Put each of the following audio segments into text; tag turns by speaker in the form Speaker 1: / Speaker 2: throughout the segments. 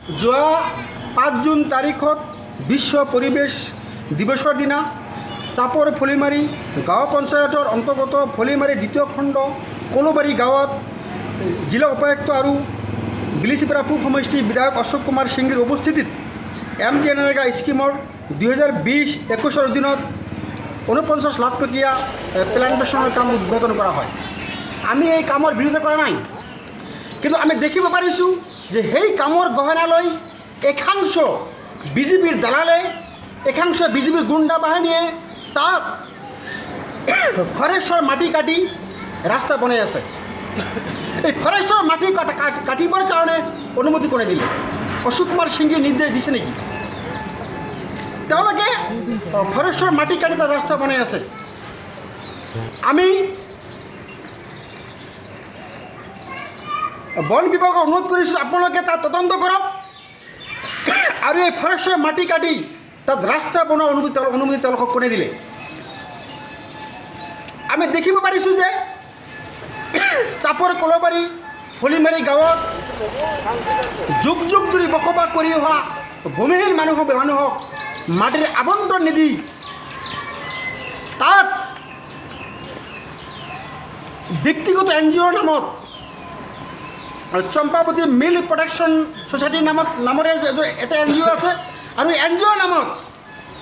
Speaker 1: যোৱা 5 জুন তাৰিখত বিশ্ব পৰিৱেশ দিৱসৰ দিনা চাপৰ ফলিমাৰী গাঁও পঞ্চায়তৰ অন্তৰ্গত ফলিমাৰী দ্বিতীয় খণ্ড কলবাৰী গাঁৱত জিলা উপায়ুক্ত আৰু বিলিচিপাৰা পূব সমষ্টিৰ বিধায়ক অশোক কুমাৰ সিংৰ উপস্থিতিত MGNREGA স্কিমৰ 2020-21 অধীনত 49 লাখ টকীয়া প্লান্টেশ্যনৰ কাম উদ্বোধন কৰা হয়। আমি এই কামৰ বিৰোধিতা কৰা নাই, কিন্তু আমি দেখিব পাৰিছোঁ যে সেই কামৰ গহনালৈ একাংশ বিজেপিৰ দালালে, একাংশ বিজেপিৰ গুণ্ডা বাহিনীয়ে তাত ফৰেষ্টৰ মাটি কাটি ৰাস্তা বনাই আছে। এই ফৰেষ্টৰ মাটি কাটিবৰ কাৰণে অনুমতি কোনে দিলে? অশোক কুমাৰ সিংহে নিৰ্দেশ দিছে নেকি? তেওঁলোকে ফৰেষ্টৰ মাটি কাটি তাত ৰাস্তা বনাই আছে। আমি বন বিভাগক অনুৰোধ কৰিছোঁ, আপোনালোকে তাত তদন্ত কৰক আৰু এই ফৰেষ্টৰ মাটি কাটি তাত ৰাস্তা বনোৱাৰ অনুমতি তেওঁলোকক কোনে দিলে? আমি দেখিব পাৰিছোঁ যে চাপৰ কলবাৰী ফলিমাৰী গাঁৱত যুগ যুগ ধৰি বসবাস কৰি অহা ভূমিহীন মানুহক মাটিৰ আবণ্টন নিদি তাত ব্যক্তিগত NGOৰ নামত চম্পাৱতী মিল প্ৰটেকশ্যন ছ'চাইটিৰ নামৰে এটা NGO আছে, আৰু NGOৰ নামত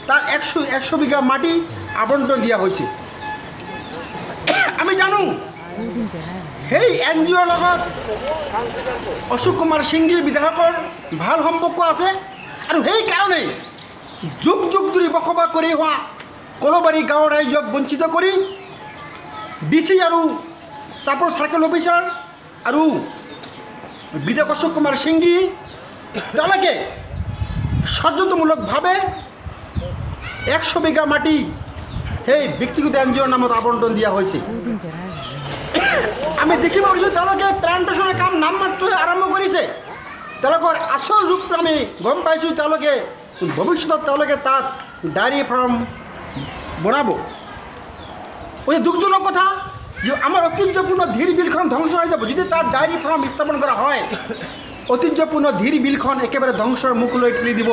Speaker 1: তাত 100 বিঘা মাটি আবণ্টন দিয়া হৈছে। আমি জানো সেই NGOৰ লগত অশোক কুমাৰ সিংহীৰ বিধায়কৰ ভাল সম্পৰ্ক আছে, আৰু সেইকাৰণেই যুগ যুগ ধৰি বসবাস কৰি হোৱা কলবাৰী গাঁৱৰ ৰাইজক বঞ্চিত কৰি DC আৰু চাপৰ চাৰ্কেল অফিচাৰ আৰু বিধায়ক অশোক কুমাৰ সিংহী তেওঁলোকে ষড়যন্ত্ৰমূলকভাৱে 100 বিঘা মাটি সেই ব্যক্তিগত NGOৰ নামত আবণ্টন দিয়া হৈছে। আমি দেখিব পাৰিছোঁ তেওঁলোকে প্লান্টেশ্যনৰ কাম নামমাত্ৰ আৰম্ভ কৰিছে। তেওঁলোকৰ আচল ৰূপটো আমি গম পাইছোঁ। তেওঁলোকে ভৱিষ্যতত তেওঁলোকে তাত ডায়েৰী ফাৰ্ম বনাব। অতি দুখজনক কথা যে আমাৰ ঐতিহ্যপূৰ্ণ ধীৰ বিলখন ধ্বংস হৈ যাব। যদি তাত ডায়েৰী ফাৰ্ম স্থাপন কৰা হয়, ঐতিহ্যপূৰ্ণ ধীৰ বিলখন একেবাৰে ধ্বংসৰ মুখলৈ ঠেলি দিব।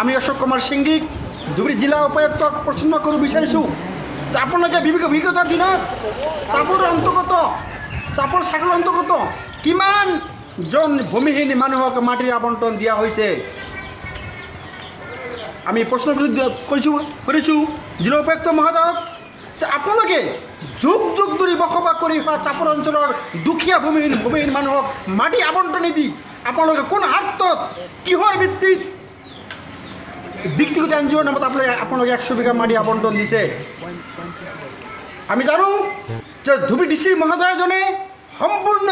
Speaker 1: আমি অশোক কুমাৰ সিংহীক ধুবুৰী জিলা উপায়ুক্তক প্ৰশ্ন কৰিব বিচাৰিছোঁ যে আপোনালোকে বিগত দিনত চাপৰ চাৰ্কেলৰ অন্তৰ্গত কিমানজন ভূমিহীন মানুহক মাটিৰ আবণ্টন দিয়া হৈছে? আমি প্ৰশ্ন কৰিছোঁ জিলা উপায়ুক্ত মহোদয়ক যে আপোনালোকে যুগ যুগ ধৰি বসবাস কৰি হোৱা চাপৰ অঞ্চলৰ দুখীয়া ভূমিহীন মানুহক মাটি আবণ্টন নিদি আপোনালোকে কোন আৰ্থত, কিহৰ ভিত্তিত ব্যক্তিগত NGOৰ নামত আপোনালোকে 100 বিঘা মাটি আবণ্টন দিছে? আমি জানো যে ধুবুৰী DC মহোদয়জনে সম্পূৰ্ণ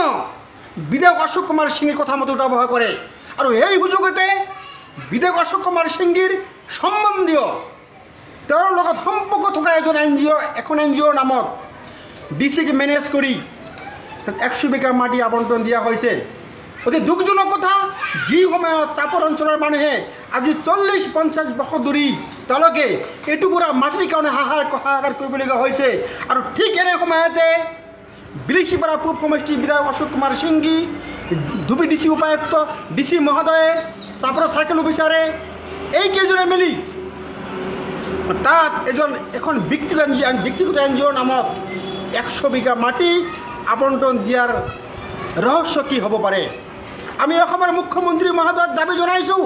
Speaker 1: বিধায়ক অশোক কুমাৰ সিংহীৰ কথা মতে ব্যৱহাৰ কৰে, আৰু এই সুযোগতে বিধায়ক অশোক কুমাৰ সিংহীৰ সম্বন্ধীয় তেওঁৰ লগত সম্পৰ্ক থকা এখন NGOৰ নামত DCক মেনেজ কৰি 100 বিঘা মাটি আবণ্টন দিয়া হৈছে। অতি দুখজনক কথা, যি সময়ত চাপৰ অঞ্চলৰ মানুহে আজি 40-50 বছৰ ধৰি তেওঁলোকে এটুকুৰা মাটিৰ কাৰণে হাহাকাৰ কৰিবলগীয়া হৈছে, আৰু ঠিক এনে সময়তে বিলিচিপাৰা পূব সমষ্টিৰ বিধায়ক অশোক কুমাৰ সিংহী, ধুবুৰী DC উপায়ুক্ত DC মহোদয়ে, চাপৰ চাৰ্কেল অফিচাৰে এইকেইজনে মিলি তাত এখন ব্যক্তিগত NGOৰ নামত 100 বিঘা মাটি আবণ্টন দিয়াৰ ৰহস্য কি হ'ব পাৰে? আমি অসমৰ মুখ্যমন্ত্ৰী মহোদয়ক দাবী জনাইছোঁ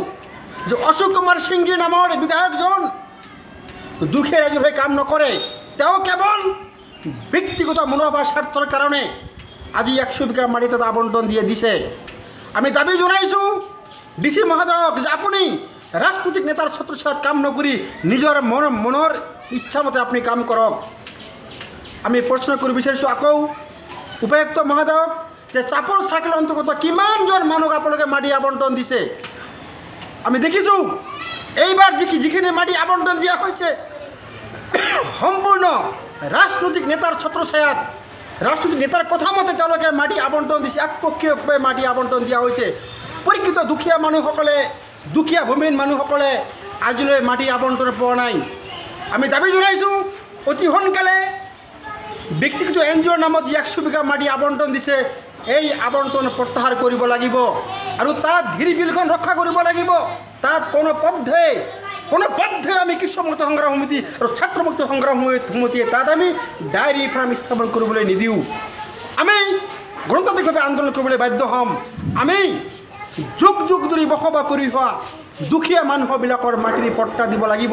Speaker 1: যে অশোক কুমাৰ সিংহী নামৰ বিধায়কজন দুখীয়া ৰাইজৰ হৈ কাম নকৰে। তেওঁ কেৱল ব্যক্তিগত মুনাফাৰ স্বাৰ্থৰ কাৰণে আজি 100 বিঘা মাটি তাত আবণ্টন দিছে। আমি দাবী জনাইছোঁ DC মহোদয়ক যে আপুনি ৰাজনৈতিক নেতাৰ ছত্ৰছায়াত কাম নকৰি নিজৰ মনৰ ইচ্ছামতে আপুনি কাম কৰক। আমি প্ৰশ্ন কৰিব বিচাৰিছোঁ আকৌ উপায়ুক্ত মহোদয়ক যে চাপৰ চাৰ্কেলৰ অন্তৰ্গত কিমানজন মানুহক আপোনালোকে মাটি আবণ্টন দিছে? আমি দেখিছোঁ এইবাৰ যিখিনি মাটি আবণ্টন দিয়া হৈছে সম্পূৰ্ণ ৰাজনৈতিক নেতাৰ ছত্ৰছায়াত, ৰাজনৈতিক নেতাৰ কথা মতে তেওঁলোকে মাটি আবণ্টন দিছে। একপক্ষীয়ভাৱে মাটি আবণ্টন দিয়া হৈছে। প্ৰকৃত দুখীয়া ভূমিহীন মানুহসকলে আজিলৈ মাটি আবণ্টন পোৱা নাই। আমি দাবী জনাইছোঁ অতি সোনকালে ব্যক্তিগত NGOৰ নামত যি 100 বিঘা মাটি আবণ্টন দিছে এই আৱৰ্তন প্ৰত্যাহাৰ কৰিব লাগিব আৰু তাত ধিৰিবিলখন ৰক্ষা কৰিব লাগিব। তাত কোনো পথে আমি কৃষক মুক্ত সংগ্ৰাম সমিতি আৰু ছাত্ৰ মুক্ত সংগ্ৰাম সমিতিয়ে তাত আমি ডায়েৰী ফাৰ্ম স্থাপন কৰিবলৈ নিদিওঁ। আমি গণতান্ত্ৰিকভাৱে আন্দোলন কৰিবলৈ বাধ্য হ'ম। আমি যুগ যুগ ধৰি বসবাস কৰি হোৱা দুখীয়া মানুহবিলাকৰ মাটিৰ পট্টা দিব লাগিব।